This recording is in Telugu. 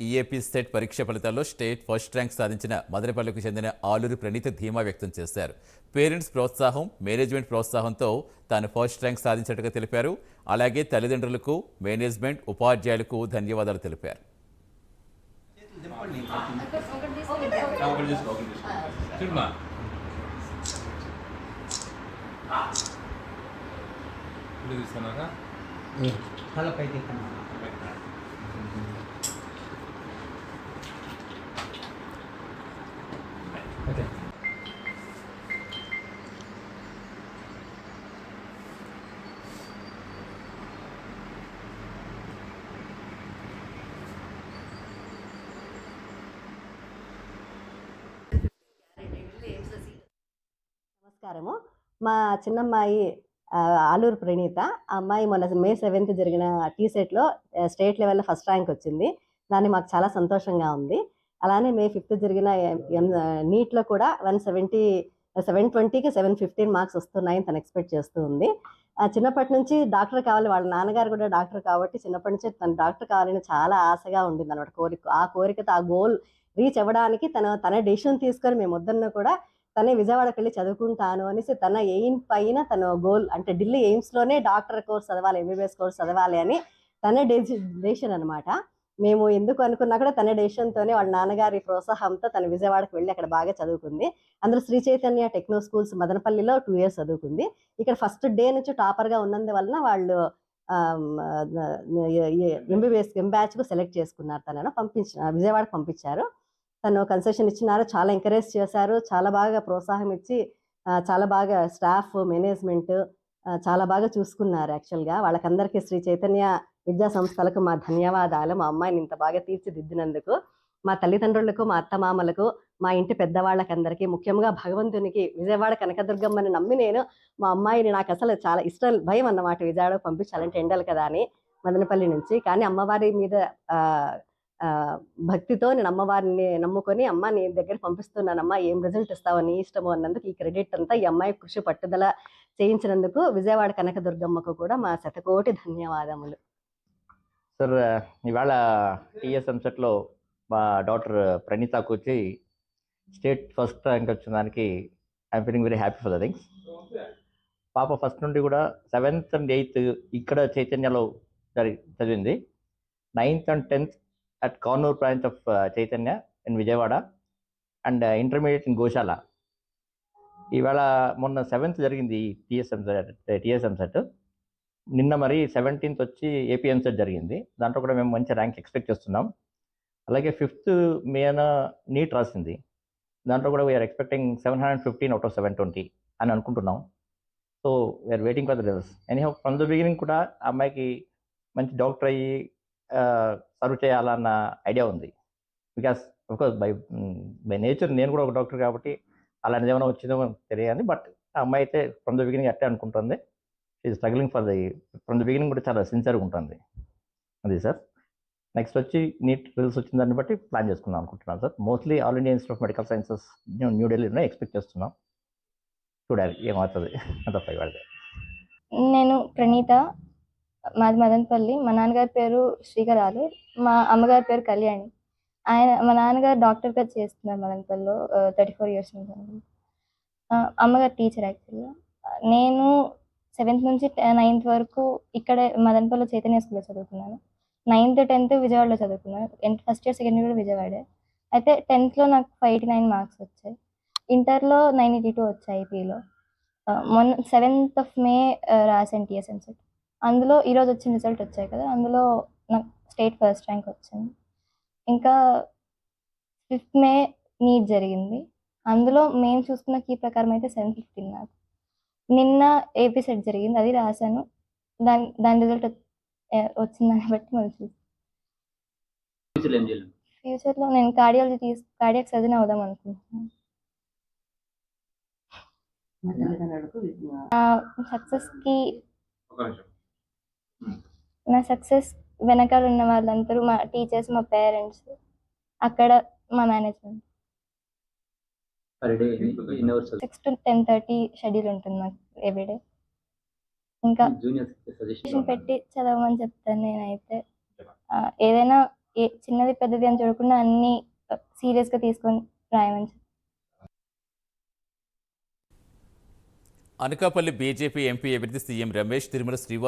ఈఏపీ సెట్ పరీక్ష ఫలితాల్లో స్టేట్ ఫస్ట్ ర్యాంక్ సాధించిన మదనపల్లికి చెందిన ఆలూరి ప్రణీత ధీమా వ్యక్తం చేశారు. పేరెంట్స్ ప్రోత్సాహం, మేనేజ్మెంట్ ప్రోత్సాహంతో తాను ఫస్ట్ ర్యాంక్ సాధించినట్టుగా తెలిపారు. అలాగే తల్లిదండ్రులకు, మేనేజ్మెంట్, ఉపాధ్యాయులకు ధన్యవాదాలు తెలిపారు. Okay. నమస్కారము. మా చిన్నమ్మాయి ఆలూరు ప్రణీత. ఆ అమ్మాయి మొన్న May 7th జరిగిన టీసెట్లో స్టేట్ లెవెల్లో ఫస్ట్ ర్యాంక్ వచ్చింది. దాన్ని మాకు చాలా సంతోషంగా ఉంది. అలానే May 5th జరిగిన నీట్లో కూడా 720కి 715 మార్క్స్ వస్తున్నాయని తను ఎక్స్పెక్ట్ చేస్తూ ఉంది. చిన్నప్పటి నుంచి డాక్టర్ కావాలి, వాళ్ళ నాన్నగారు కూడా డాక్టర్ కాబట్టి చిన్నప్పటి నుంచి తను డాక్టర్ కావాలని చాలా ఆశగా ఉండింది అన్నమాట. కోరికతో ఆ గోల్ రీచ్ అవ్వడానికి తన డెసిషన్ తీసుకొని మేము వద్దన్నా కూడా తనే విజయవాడకి వెళ్ళి చదువుకుంటాను అనేసి తన ఎయిమ్ పైన తన గోల్ అంటే ఢిల్లీ ఎయిమ్స్లోనే డాక్టర్ కోర్స్ చదవాలి, MBBS కోర్స్ చదవాలి అని తన డెసిషన్ అనమాట. మేము ఎందుకు అనుకున్నా కూడా తన డెసిషన్తోనే వాళ్ళ నాన్నగారి ప్రోత్సాహంతో తను విజయవాడకి వెళ్ళి అక్కడ బాగా చదువుకుంది. అందులో శ్రీ చైతన్య టెక్నో స్కూల్స్ మదనపల్లిలో 2 years చదువుకుంది. ఇక్కడ ఫస్ట్ డే నుంచి టాపర్గా ఉన్నందువలన వాళ్ళు MBBS బ్యాచ్కు సెలెక్ట్ చేసుకున్నారు. తనను విజయవాడకు పంపించారు. తను కన్సెషన్ ఇచ్చినారు, చాలా ఎంకరేజ్ చేశారు, చాలా బాగా ప్రోత్సాహం ఇచ్చి చాలా బాగా స్టాఫ్, మేనేజ్మెంట్ చాలా బాగా చూసుకున్నారు. యాక్చువల్గా వాళ్ళకందరికీ శ్రీ చైతన్య విద్యా సంస్థలకు మా ధన్యవాదాలు. మా అమ్మాయిని ఇంత బాగా తీర్చిదిద్దినందుకు మా తల్లిదండ్రులకు, మా అత్తమామలకు, మా ఇంటి పెద్దవాళ్ళకందరికీ, ముఖ్యంగా భగవంతునికి, విజయవాడ కనకదుర్గమ్మని నమ్మి నేను మా అమ్మాయిని, నాకు అసలు చాలా ఇష్టం, భయం అన్నమాట విజయవాడకు పంపించాలంటే ఎండలు కదా అని మదనపల్లి నుంచి. కానీ అమ్మవారి మీద భక్తితో నేను అమ్మవారిని నమ్ముకొని, అమ్మ నీ దగ్గర పంపిస్తున్నానమ్మా, ఏం రిజల్ట్ ఇస్తావో నీ ఇష్టము అన్నందుకు ఈ క్రెడిట్ అంతా ఈ అమ్మాయి కృషి పట్టుదల చేయించినందుకు విజయవాడ కనకదుర్గమ్మకు కూడా మా శతకోటి ధన్యవాదములు. సార్, ఇవాళ TSMSETలో మా డాటర్ ప్రణీతకు వచ్చి స్టేట్ ఫస్ట్ ర్యాంక్ వచ్చిన దానికి I'm feeling very happy for the things. పాప ఫస్ట్ నుండి కూడా 7th and 8th ఇక్కడ చైతన్యలో చదివింది. 9th and 10th at Kannur branch of Chaitanya in Vijayawada and intermediate in Goshala. ఇవాళ మొన్న 7th జరిగింది TSMSET. నిన్న మరి 17th వచ్చి APMSET జరిగింది. దాంట్లో కూడా మేము మంచి ర్యాంక్ ఎక్స్పెక్ట్ చేస్తున్నాం. అలాగే 5th మేన నీట్ రాసింది. దాంట్లో కూడా వీఆర్ ఎక్స్పెక్టింగ్ 715 out of 720 అని అనుకుంటున్నాం. So we are waiting for the results. Anyhow from the beginning కూడా ఆ అమ్మాయికి మంచి డాక్టర్ అయ్యి సర్వ్ చేయాలన్న ఐడియా ఉంది. బికాస్ అఫ్కోర్స్ బై నేచర్ నేను కూడా ఒక డాక్టర్ కాబట్టి అలాంటిది ఏమైనా వచ్చిందో తెలియాలి. బట్ ఆ అమ్మాయి అయితే ఫ్రమ్ ద బిగినింగ్ అట్టే అనుకుంటుంది. She struggling from the beginning కూడా చాలా సిన్సియర్గా ఉంటుంది. అది సార్. నెక్స్ట్ వచ్చి నీట్ రిజల్ట్స్ వచ్చిన దాన్ని బట్టి ప్లాన్ చేసుకుందాం అనుకుంటున్నాం sir. Mostly all India institute of medical sciences న్యూఢిల్లీలోనే ఎక్స్పెక్ట్ చేస్తున్నాం. చూడాలి ఏమవుతుంది తప్ప. నేను ప్రణీత, మాది మదనపల్లి. మా నాన్నగారి పేరు శ్రీకర్ ఆలూర్, మా అమ్మగారి పేరు కళ్యాణి. మా నాన్నగారు డాక్టర్గా చేస్తున్నారు మదనపల్లిలో 34 years నుంచి. అమ్మగారు టీచర్ యాక్చువల్గా. నేను 7th నుంచి 9th వరకు ఇక్కడే మదనపల్లిలో చైతన్య స్కూల్లో చదువుకున్నాను. 9th, 10th విజయవాడలో చదువుకున్నాను. ఫస్ట్ ఇయర్, సెకండ్ ఇయర్ కూడా విజయవాడే. అయితే 10thలో నాకు 589 మార్క్స్ వచ్చాయి. ఇంటర్లో 982 వచ్చాయి IPలో. మొన్న 7th of May రాసాను TSMSET. అందులో ఈరోజు వచ్చిన రిజల్ట్ వచ్చాయి కదా, అందులో నాకు స్టేట్ ఫస్ట్ ర్యాంక్ వచ్చింది. ఇంకా 5th May నీట్ జరిగింది. అందులో మేము చూసుకున్న కీ ప్రకారం అయితే 715 నాకు. నిన్న AP సెట్ జరిగింది, అది రాశాను. దాని రిజల్ట్ వచ్చిందని బట్టి మనం చూస్తాం. ఫ్యూచర్లో నేను కార్డియాక్ సర్జన్ అవుదాం అనుకుంటున్నాను. నా సక్సెస్ వెనకాల ఉన్న వాళ్ళందరూ, మా టీచర్స్, మా పేరెంట్స్, అక్కడ మా మేనేజ్మెంట్. 6 to 10:30 షెడ్యూల్ ఉంటుంది నాకు ఎవ్రీడే. ఇంకా పెట్టి చదవమని చెప్తాను నేనైతే. ఏదైనా చిన్నది పెద్దది అని చూడకుండా అన్నీ సీరియస్గా తీసుకొని రాయమని చెప్పారు. అనకాపల్లి బీజేపీ ఎంపీ అభ్యర్థి సీఎం రమేష్ తిరుమల శ్రీవారి